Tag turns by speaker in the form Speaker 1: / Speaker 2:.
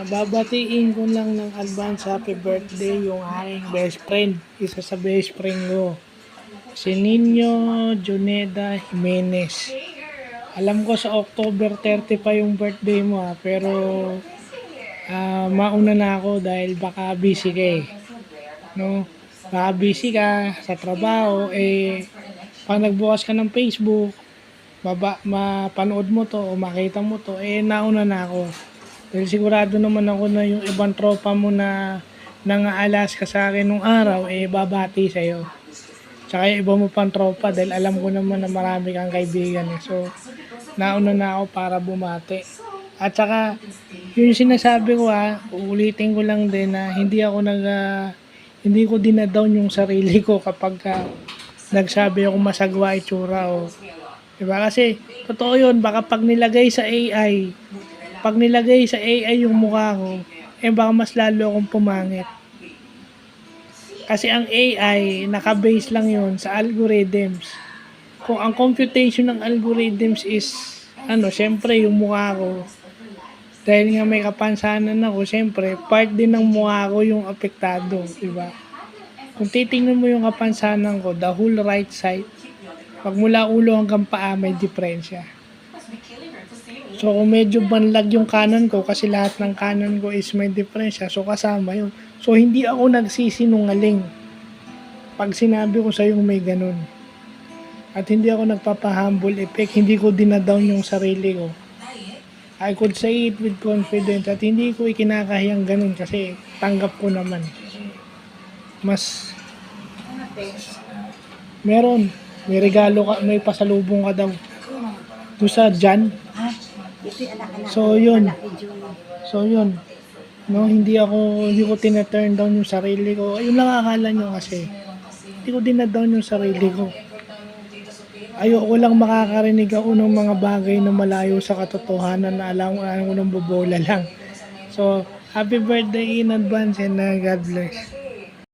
Speaker 1: Babatiin ko lang ng advance happy birthday yung aking best friend. Isa sa best friend ko. Si Nino Juneda Jimenez. Alam ko sa October 30 pa yung birthday mo pero mauna na ako dahil baka busy ka eh. No? Baka busy ka sa trabaho pag nagbukas ka ng Facebook, mapanood mo to o makita mo to, nauna na ako. Dahil sigurado naman ako na yung ibang tropa mo na nangaalas ka sa akin nung araw, babati sa'yo. Tsaka yung iba mo pang tropa dahil alam ko naman na marami kang kaibigan. So, nauna na ako para bumati. At saka, yung sinasabi ko uulitin ko lang din na hindi ko dinadown yung sarili ko kapag nagsabi ako masagwa itsura o diba? Kasi, totoo yun, baka pag nilagay sa AI yung mukha ko, baka mas lalo akong pumangit. Kasi ang AI, naka-base lang yun sa algorithms. Kung ang computation ng algorithms is, syempre yung mukha ko, dahil nga may kapansanan ako, syempre, part din ng mukha ko yung apektado, diba? Kung titingnan mo yung kapansanan ko, the whole right side, pag mula ulo hanggang paa, may diferensya. So, kung medyo banlag yung kanan ko, kasi lahat ng kanan ko is may diferensya, so kasama yun. So, hindi ako nagsisinungaling pag sinabi ko sa'yo may ganun. At hindi ako nagpapa-humble effect, hindi ko dinadown yung sarili ko. I could say it with confidence at hindi ko ikinakahiyang ganun kasi tanggap ko naman. Mas meron, may regalo ka, may pasalubong ka daw. Doon sa Jan. So yun. No, hindi ko tina-turn down yung sarili ko. Ayun lang akala nyo kasi. Hindi ko dinadown yung sarili ko. Ayoko lang makakarinig ako ng mga bagay na malayo sa katotohanan na alam ko ng bobola lang. So, happy birthday in advance and God bless.